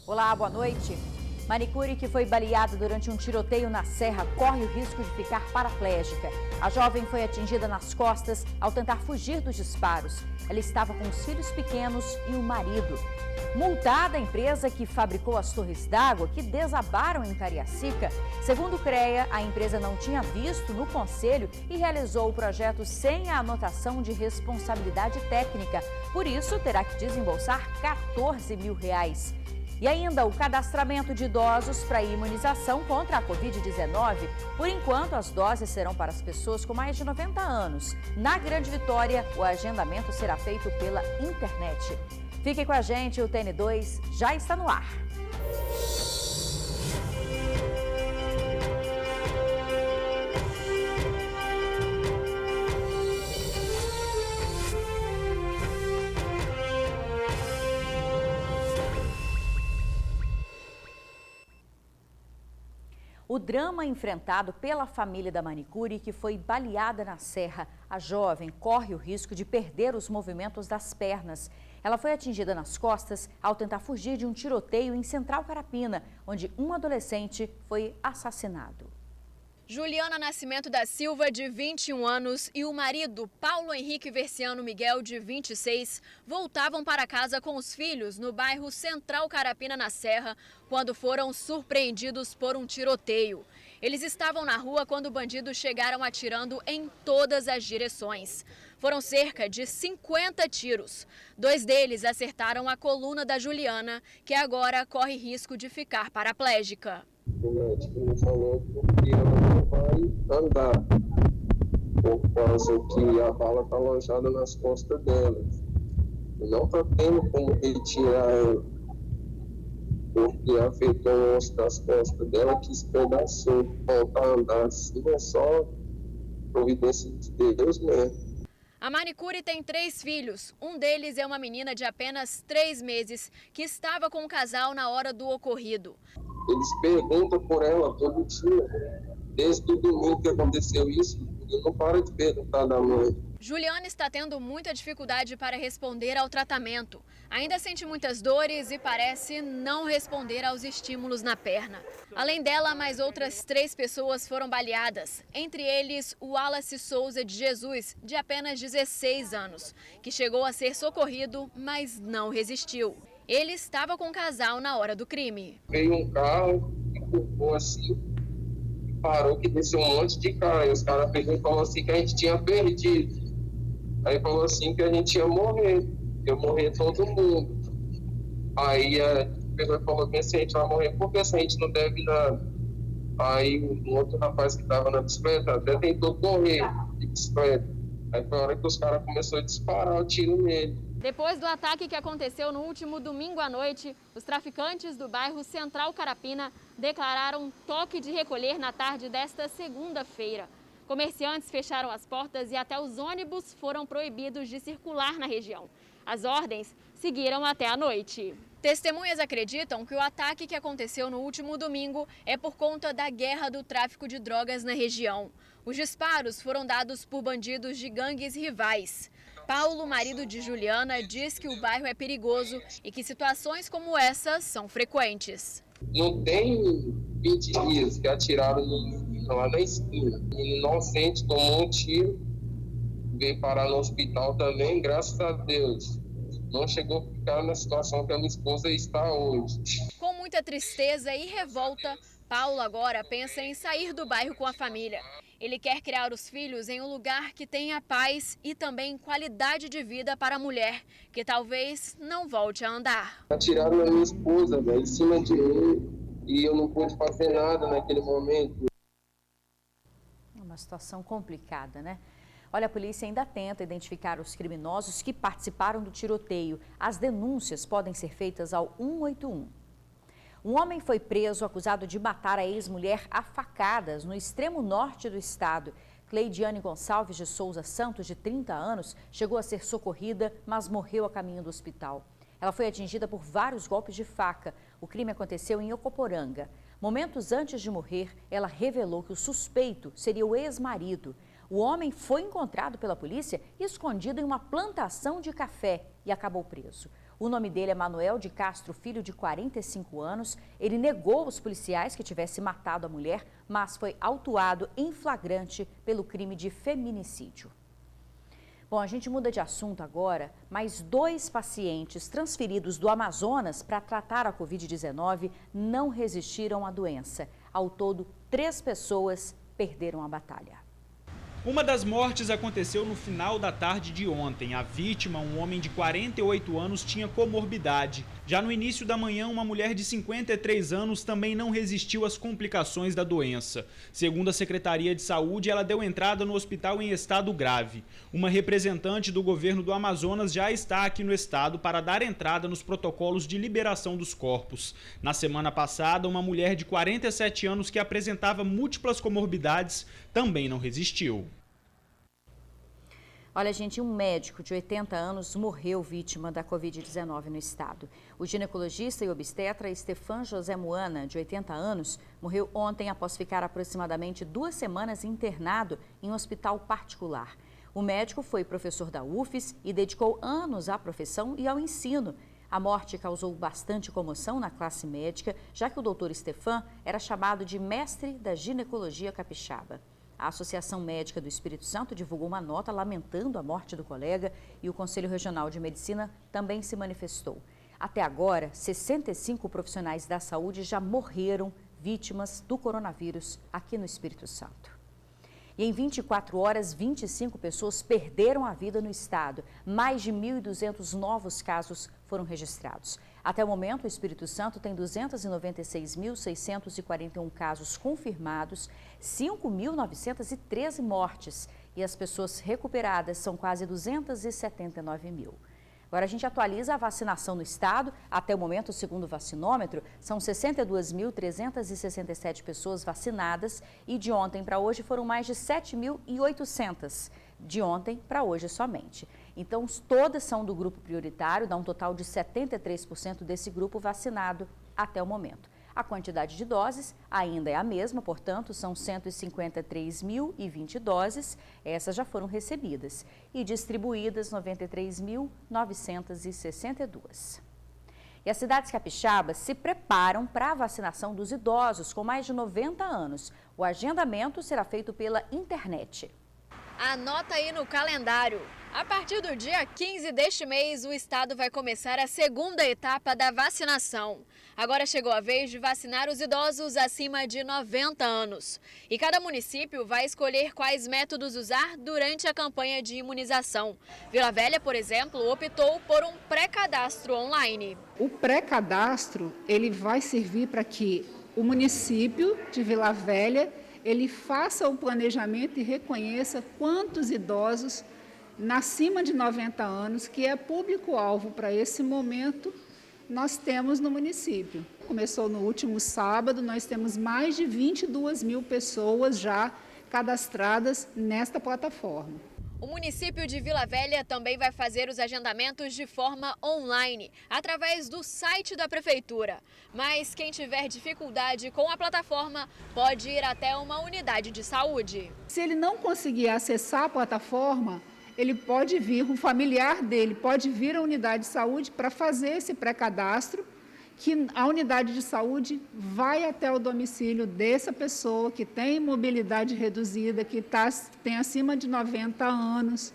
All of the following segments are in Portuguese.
Olá, boa noite. Manicure, que foi baleada durante um tiroteio na Serra, corre o risco de ficar paraplégica. A jovem foi atingida nas costas ao tentar fugir dos disparos. Ela estava com os filhos pequenos e o marido. Multada a empresa que fabricou as torres d'água que desabaram em Cariacica. Segundo o CREA, a empresa não tinha visto no conselho e realizou o projeto sem a anotação de responsabilidade técnica. Por isso, terá que desembolsar R$14 mil. E ainda o cadastramento de idosos para imunização contra a Covid-19. Por enquanto, as doses serão para as pessoas com mais de 90 anos. Na Grande Vitória, o agendamento será feito pela internet. Fique com a gente, o TN2 já está no ar. O drama enfrentado pela família da manicure, que foi baleada na Serra. A jovem corre o risco de perder os movimentos das pernas. Ela foi atingida nas costas ao tentar fugir de um tiroteio em Central Carapina, onde um adolescente foi assassinado. Juliana Nascimento da Silva, de 21 anos, e o marido, Paulo Henrique Versiano Miguel, de 26, voltavam para casa com os filhos no bairro Central Carapina, na Serra, quando foram surpreendidos por um tiroteio. Eles estavam na rua quando bandidos chegaram atirando em todas as direções. Foram cerca de 50 tiros. 2 deles acertaram a coluna da Juliana, que agora corre risco de ficar paraplégica. O médico me falou que ela não vai andar, por causa que a bala está alojada nas costas dela. E não está tendo como retirar ela, porque afetou o osso das costas dela, que espedaçou. Voltar a andar assim é só providência de Deus mesmo. A manicure tem 3 filhos. Um deles é uma menina de apenas 3 meses, que estava com o casal na hora do ocorrido. Eles perguntam por ela todo dia. Desde o domingo que aconteceu isso, ele não para de perguntar da mãe. Juliana está tendo muita dificuldade para responder ao tratamento. Ainda sente muitas dores e parece não responder aos estímulos na perna. Além dela, mais outras 3 pessoas foram baleadas. Entre eles, o Wallace Souza de Jesus, de apenas 16 anos, que chegou a ser socorrido, mas não resistiu. Ele estava com o casal na hora do crime. Veio um carro, empurrou assim, parou, que desceu um monte de carro. E os caras pegou e falou assim que a gente tinha perdido. Aí falou assim que a gente ia morrer todo mundo. Aí pegou e falou que assim, a gente vai morrer porque assim, a gente não deve nada. Aí o outro rapaz que estava na bicicleta até tentou correr de bicicleta. Aí foi a hora que os caras começaram a disparar o tiro nele. Depois do ataque que aconteceu no último domingo à noite, os traficantes do bairro Central Carapina declararam toque de recolher na tarde desta segunda-feira. Comerciantes fecharam as portas e até os ônibus foram proibidos de circular na região. As ordens seguiram até a noite. Testemunhas acreditam que o ataque que aconteceu no último domingo é por conta da guerra do tráfico de drogas na região. Os disparos foram dados por bandidos de gangues rivais. Paulo, marido de Juliana, diz que o bairro é perigoso e que situações como essa são frequentes. Não tem 20 dias que atiraram lá na esquina. O inocente tomou um tiro, veio parar no hospital também, graças a Deus. Não chegou a ficar na situação que a minha esposa está hoje. Com muita tristeza e revolta, Paulo agora pensa em sair do bairro com a família. Ele quer criar os filhos em um lugar que tenha paz e também qualidade de vida para a mulher, que talvez não volte a andar. Atiraram a minha esposa, em cima de mim, e eu não pude fazer nada naquele momento. É uma situação complicada, né? Olha, a polícia ainda tenta identificar os criminosos que participaram do tiroteio. As denúncias podem ser feitas ao 181. Um homem foi preso acusado de matar a ex-mulher a facadas no extremo norte do estado. Cleidiane Gonçalves de Souza Santos, de 30 anos, chegou a ser socorrida, mas morreu a caminho do hospital. Ela foi atingida por vários golpes de faca. O crime aconteceu em Ocoporanga. Momentos antes de morrer, ela revelou que o suspeito seria o ex-marido. O homem foi encontrado pela polícia escondido em uma plantação de café e acabou preso. O nome dele é Manuel de Castro Filho, de 45 anos. Ele negou aos policiais que tivesse matado a mulher, mas foi autuado em flagrante pelo crime de feminicídio. Bom, a gente muda de assunto agora, mas 2 pacientes transferidos do Amazonas para tratar a Covid-19 não resistiram à doença. Ao todo, 3 pessoas perderam a batalha. Uma das mortes aconteceu no final da tarde de ontem. A vítima, um homem de 48 anos, tinha comorbidade. Já no início da manhã, uma mulher de 53 anos também não resistiu às complicações da doença. Segundo a Secretaria de Saúde, ela deu entrada no hospital em estado grave. Uma representante do governo do Amazonas já está aqui no estado para dar entrada nos protocolos de liberação dos corpos. Na semana passada, uma mulher de 47 anos que apresentava múltiplas comorbidades também não resistiu. Olha, gente, um médico de 80 anos morreu vítima da Covid-19 no estado. O ginecologista e obstetra Stefan José Moana, de 80 anos, morreu ontem após ficar aproximadamente 2 semanas internado em um hospital particular. O médico foi professor da UFES e dedicou anos à profissão e ao ensino. A morte causou bastante comoção na classe médica, já que o doutor Stefan era chamado de mestre da ginecologia capixaba. A Associação Médica do Espírito Santo divulgou uma nota lamentando a morte do colega e o Conselho Regional de Medicina também se manifestou. Até agora, 65 profissionais da saúde já morreram vítimas do coronavírus aqui no Espírito Santo. E em 24 horas, 25 pessoas perderam a vida no estado. Mais de 1.200 novos casos foram registrados. Até o momento, o Espírito Santo tem 296.641 casos confirmados, 5.913 mortes e as pessoas recuperadas são quase 279 mil. Agora a gente atualiza a vacinação no estado. Até o momento, segundo o vacinômetro, são 62.367 pessoas vacinadas e de ontem para hoje foram mais de 7.800. De ontem para hoje somente. Então, todas são do grupo prioritário, dá um total de 73% desse grupo vacinado até o momento. A quantidade de doses ainda é a mesma, portanto, são 153.020 doses, essas já foram recebidas, e distribuídas 93.962. E as cidades capixabas se preparam para a vacinação dos idosos com mais de 90 anos. O agendamento será feito pela internet. Anota aí no calendário. A partir do dia 15 deste mês, o estado vai começar a segunda etapa da vacinação. Agora chegou a vez de vacinar os idosos acima de 90 anos. E cada município vai escolher quais métodos usar durante a campanha de imunização. Vila Velha, por exemplo, optou por um pré-cadastro online. O pré-cadastro, ele vai servir para que o município de Vila Velha ele faça o planejamento e reconheça quantos idosos acima de 90 anos, que é público-alvo para esse momento, nós temos no município. Começou no último sábado, nós temos mais de 22 mil pessoas já cadastradas nesta plataforma. O município de Vila Velha também vai fazer os agendamentos de forma online, através do site da prefeitura. Mas quem tiver dificuldade com a plataforma pode ir até uma unidade de saúde. Se ele não conseguir acessar a plataforma, ele pode vir, um familiar dele pode vir à unidade de saúde para fazer esse pré-cadastro, que a unidade de saúde vai até o domicílio dessa pessoa que tem mobilidade reduzida, que tem acima de 90 anos,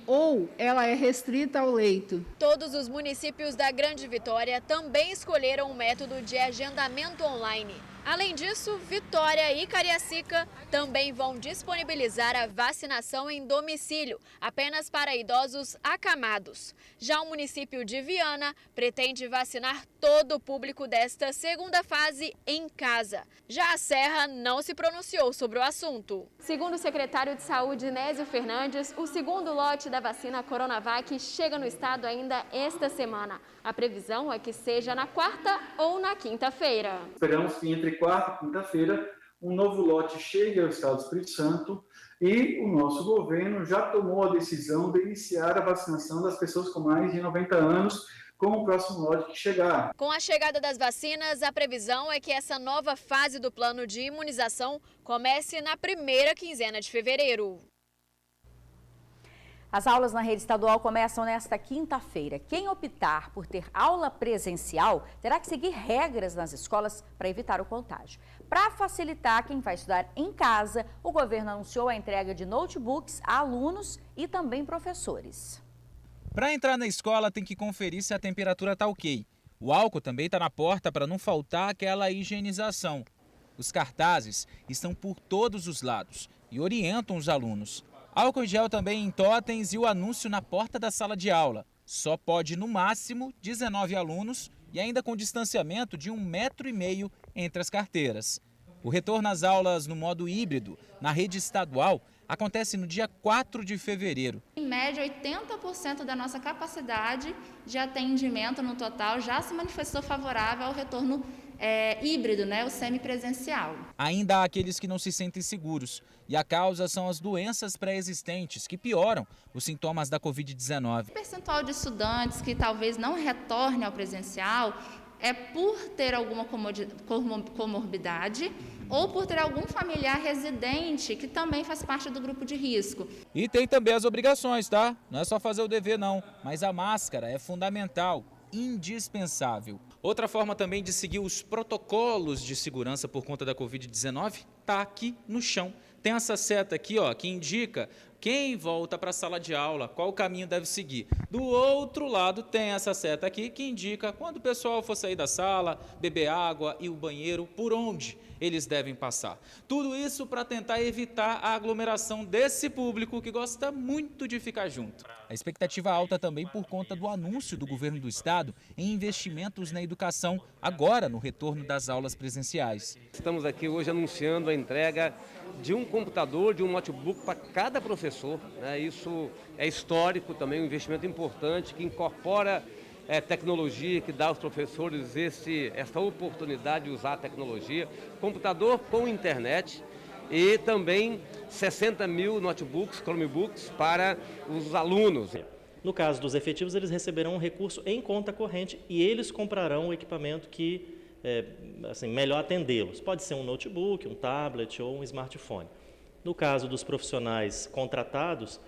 ou ela é restrita ao leito. Todos os municípios da Grande Vitória também escolheram o método de agendamento online. Além disso, Vitória e Cariacica também vão disponibilizar a vacinação em domicílio, apenas para idosos acamados. Já o município de Viana pretende vacinar todo o público desta segunda fase em casa. Já a Serra não se pronunciou sobre o assunto. Segundo o secretário de Saúde, Nésio Fernandes, o segundo lote da vacina Coronavac chega no estado ainda esta semana. A previsão é que seja na quarta ou na quinta-feira. Esperamos que entre quarta e quinta-feira um novo lote chegue ao estado do Espírito Santo e o nosso governo já tomou a decisão de iniciar a vacinação das pessoas com mais de 90 anos com o próximo lote que chegar. Com a chegada das vacinas, a previsão é que essa nova fase do plano de imunização comece na primeira quinzena de fevereiro. As aulas na rede estadual começam nesta quinta-feira. Quem optar por ter aula presencial terá que seguir regras nas escolas para evitar o contágio. Para facilitar quem vai estudar em casa, o governo anunciou a entrega de notebooks a alunos e também professores. Para entrar na escola tem que conferir se a temperatura está ok. O álcool também está na porta para não faltar aquela higienização. Os cartazes estão por todos os lados e orientam os alunos. Álcool em gel também em totens e o anúncio na porta da sala de aula. Só pode, no máximo, 19 alunos e ainda com distanciamento de 1,5 m entre as carteiras. O retorno às aulas no modo híbrido, na rede estadual, acontece no dia 4 de fevereiro. Em média, 80% da nossa capacidade de atendimento no total já se manifestou favorável ao retorno híbrido, o semipresencial. Ainda há aqueles que não se sentem seguros e a causa são as doenças pré-existentes que pioram os sintomas da Covid-19. O percentual de estudantes que talvez não retorne ao presencial é por ter alguma comorbidade ou por ter algum familiar residente que também faz parte do grupo de risco. E tem também as obrigações, tá? Não é só fazer o dever não, mas a máscara é fundamental, indispensável. Outra forma também de seguir os protocolos de segurança por conta da Covid-19 está aqui no chão. Tem essa seta aqui, ó, que indica quem volta para a sala de aula, qual caminho deve seguir. Do outro lado tem essa seta aqui que indica quando o pessoal for sair da sala, beber água e o banheiro, por onde eles devem passar. Tudo isso para tentar evitar a aglomeração desse público que gosta muito de ficar junto. A expectativa alta também por conta do anúncio do governo do estado em investimentos na educação, agora no retorno das aulas presenciais. Estamos aqui hoje anunciando a entrega de um computador, de um notebook para cada professor. Isso é histórico também, um investimento importante que incorpora tecnologia, que dá aos professores essa oportunidade de usar a tecnologia. Computador com internet e também 60 mil notebooks, Chromebooks para os alunos. No caso dos efetivos, eles receberão um recurso em conta corrente e eles comprarão o equipamento que melhor atendê-los. Pode ser um notebook, um tablet ou um smartphone. No caso dos profissionais contratados,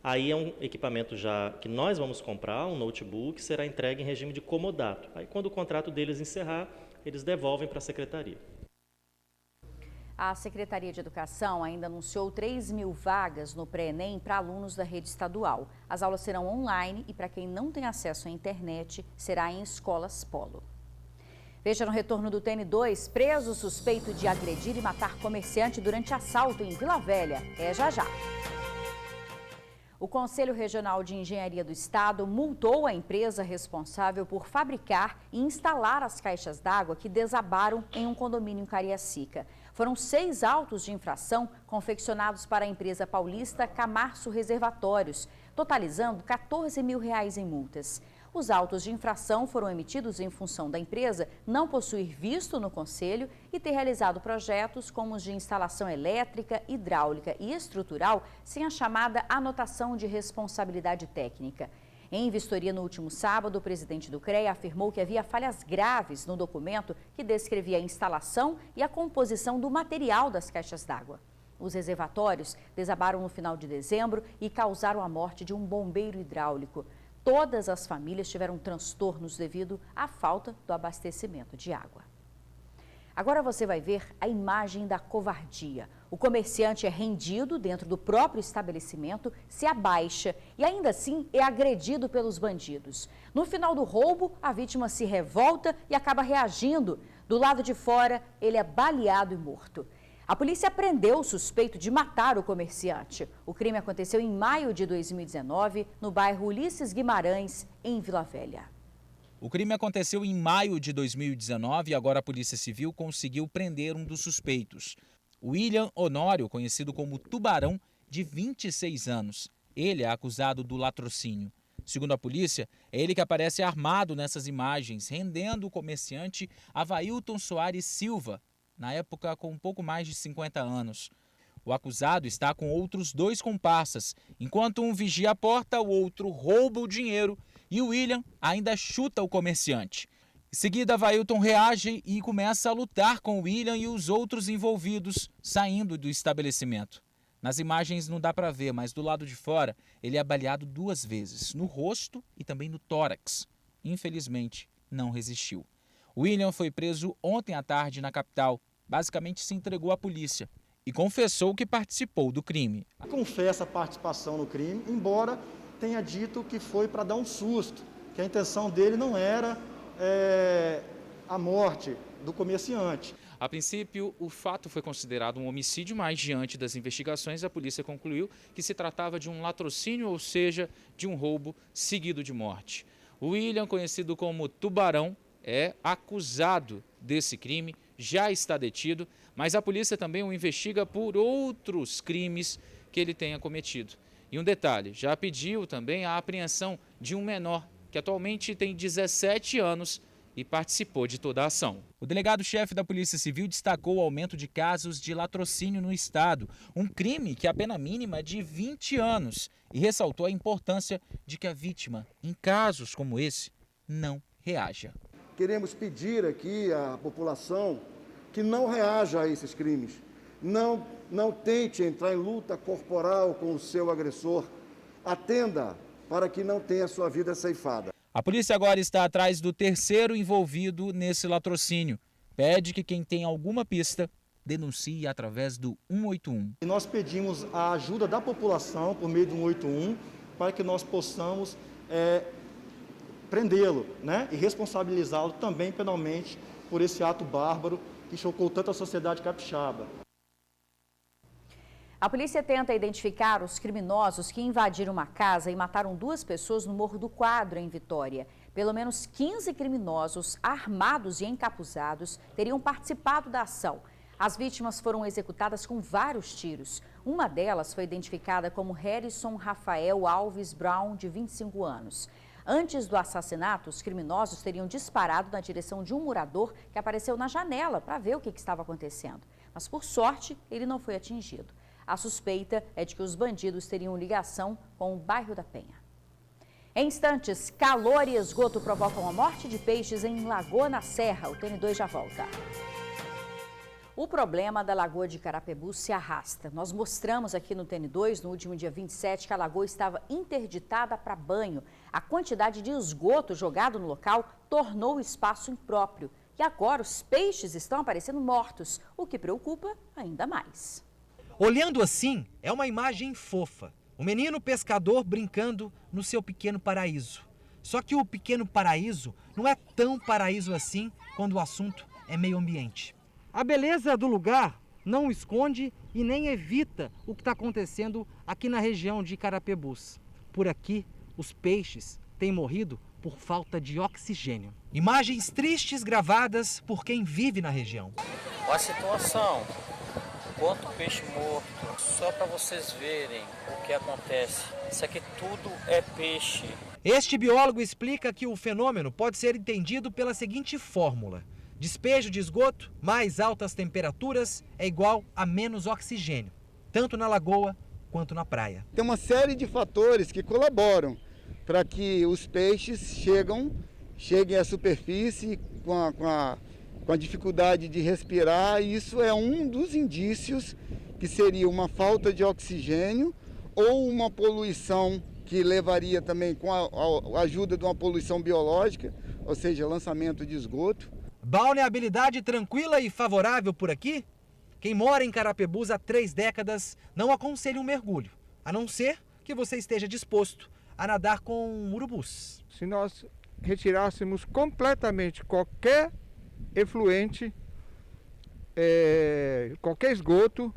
aí é um equipamento já que nós vamos comprar, um notebook, será entregue em regime de comodato. Aí quando o contrato deles encerrar, eles devolvem para a secretaria. A Secretaria de Educação ainda anunciou 3.000 vagas no pré-ENEM para alunos da rede estadual. As aulas serão online e para quem não tem acesso à internet, será em escolas polo. Veja no retorno do TN2, preso suspeito de agredir e matar comerciante durante assalto em Vila Velha. É já já. O Conselho Regional de Engenharia do Estado multou a empresa responsável por fabricar e instalar as caixas d'água que desabaram em um condomínio em Cariacica. Foram 6 autos de infração confeccionados para a empresa paulista Camarço Reservatórios, totalizando R$14 mil em multas. Os autos de infração foram emitidos em função da empresa não possuir visto no Conselho e ter realizado projetos como os de instalação elétrica, hidráulica e estrutural sem a chamada anotação de responsabilidade técnica. Em vistoria no último sábado, o presidente do CREA afirmou que havia falhas graves no documento que descrevia a instalação e a composição do material das caixas d'água. Os reservatórios desabaram no final de dezembro e causaram a morte de um bombeiro hidráulico. Todas as famílias tiveram transtornos devido à falta do abastecimento de água. Agora você vai ver a imagem da covardia. O comerciante é rendido dentro do próprio estabelecimento, se abaixa e ainda assim é agredido pelos bandidos. No final do roubo, a vítima se revolta e acaba reagindo. Do lado de fora, ele é baleado e morto. A polícia prendeu o suspeito de matar o comerciante. O crime aconteceu em maio de 2019, no bairro Ulisses Guimarães, em Vila Velha. O crime aconteceu em maio de 2019 e agora a Polícia Civil conseguiu prender um dos suspeitos. William Honório, conhecido como Tubarão, de 26 anos. Ele é acusado do latrocínio. Segundo a polícia, é ele que aparece armado nessas imagens, rendendo o comerciante Availton Soares Silva, na época com um pouco mais de 50 anos. O acusado está com outros 2 comparsas. Enquanto um vigia a porta, o outro rouba o dinheiro e o William ainda chuta o comerciante. Em seguida, Availton reage e começa a lutar com o William e os outros envolvidos, saindo do estabelecimento. Nas imagens não dá para ver, mas do lado de fora ele é baleado 2 vezes, no rosto e também no tórax. Infelizmente, não resistiu. William foi preso ontem à tarde na capital. Basicamente se entregou à polícia e confessou que participou do crime. Confessa a participação no crime, embora tenha dito que foi para dar um susto, que a intenção dele não era a morte do comerciante. A princípio, o fato foi considerado um homicídio, mas diante das investigações, a polícia concluiu que se tratava de um latrocínio, ou seja, de um roubo seguido de morte. O William, conhecido como Tubarão, é acusado desse crime, já está detido, mas a polícia também o investiga por outros crimes que ele tenha cometido. E um detalhe, já pediu também a apreensão de um menor, que atualmente tem 17 anos e participou de toda a ação. O delegado-chefe da Polícia Civil destacou o aumento de casos de latrocínio no estado, um crime que a pena mínima é de 20 anos, e ressaltou a importância de que a vítima, em casos como esse, não reaja. Queremos pedir aqui à população que não reaja a esses crimes, não tente entrar em luta corporal com o seu agressor, atenda para que não tenha sua vida ceifada. A polícia agora está atrás do terceiro envolvido nesse latrocínio. Pede que quem tem alguma pista denuncie através do 181. E nós pedimos a ajuda da população por meio do 181 para que nós possamos prendê-lo, né? E responsabilizá-lo também penalmente por esse ato bárbaro que chocou tanto a sociedade capixaba. A polícia tenta identificar os criminosos que invadiram uma casa e mataram 2 pessoas no Morro do Quadro, em Vitória. Pelo menos 15 criminosos armados e encapuzados teriam participado da ação. As vítimas foram executadas com vários tiros. Uma delas foi identificada como Harrison Rafael Alves Brown, de 25 anos. Antes do assassinato, os criminosos teriam disparado na direção de um morador que apareceu na janela para ver o que estava acontecendo. Mas, por sorte, ele não foi atingido. A suspeita é de que os bandidos teriam ligação com o bairro da Penha. Em instantes, calor e esgoto provocam a morte de peixes em Lagoa na Serra. O TN2 já volta. O problema da Lagoa de Carapebus se arrasta. Nós mostramos aqui no TN2, no último dia 27, que a lagoa estava interditada para banho. A quantidade de esgoto jogado no local tornou o espaço impróprio. E agora os peixes estão aparecendo mortos, o que preocupa ainda mais. Olhando assim, é uma imagem fofa. O menino pescador brincando no seu pequeno paraíso. Só que o pequeno paraíso não é tão paraíso assim quando o assunto é meio ambiente. A beleza do lugar não esconde e nem evita o que está acontecendo aqui na região de Carapebus. Por aqui, os peixes têm morrido por falta de oxigênio. Imagens tristes gravadas por quem vive na região. Olha a situação. Quanto peixe morto, só para vocês verem o que acontece. Isso aqui tudo é peixe. Este biólogo explica que o fenômeno pode ser entendido pela seguinte fórmula: despejo de esgoto mais altas temperaturas é igual a menos oxigênio, tanto na lagoa quanto na praia. Tem uma série de fatores que colaboram para que os peixes cheguem à superfície com a dificuldade de respirar, e isso é um dos indícios que seria uma falta de oxigênio ou uma poluição que levaria também com a ajuda de uma poluição biológica, ou seja, lançamento de esgoto. Balneabilidade tranquila e favorável por aqui? Quem mora em Carapebus há 3 décadas não aconselha um mergulho, a não ser que você esteja disposto a nadar com urubus. Se nós retirássemos completamente qualquer efluente, qualquer esgoto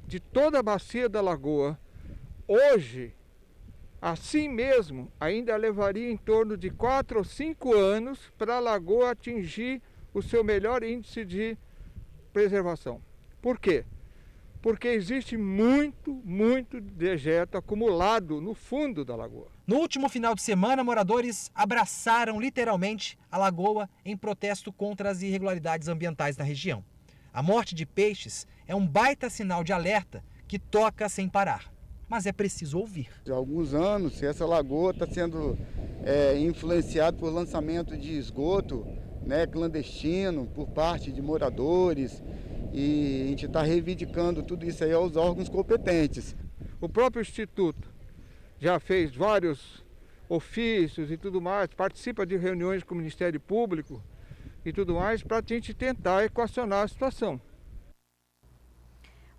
de toda a bacia da lagoa, hoje, assim mesmo, ainda levaria em torno de 4 ou 5 anos para a lagoa atingir o seu melhor índice de preservação. Por quê? Porque existe muito dejeto acumulado no fundo da lagoa. No último final de semana, moradores abraçaram literalmente a lagoa em protesto contra as irregularidades ambientais na região. A morte de peixes é um baita sinal de alerta que toca sem parar, mas é preciso ouvir. Há alguns anos, essa lagoa está sendo influenciada por lançamento de esgoto, clandestino por parte de moradores. e a gente está reivindicando tudo isso aí aos órgãos competentes. O próprio Instituto já fez vários ofícios e tudo mais, participa de reuniões com o Ministério Público e tudo mais, para a gente tentar equacionar a situação.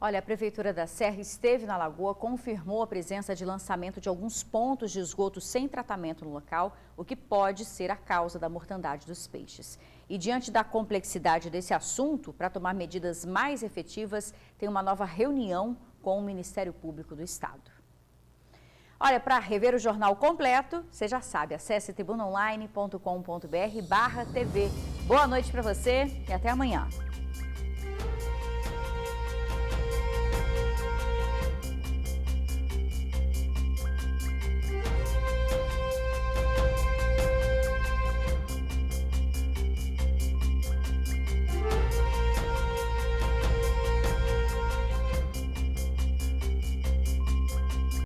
Olha, a Prefeitura da Serra esteve na Lagoa, confirmou a presença de lançamento de alguns pontos de esgoto sem tratamento no local, o que pode ser a causa da mortandade dos peixes. E diante da complexidade desse assunto, para tomar medidas mais efetivas, tem uma nova reunião com o Ministério Público do Estado. Olha, para rever o jornal completo, você já sabe, acesse tribunaonline.com.br/TV. Boa noite para você e até amanhã.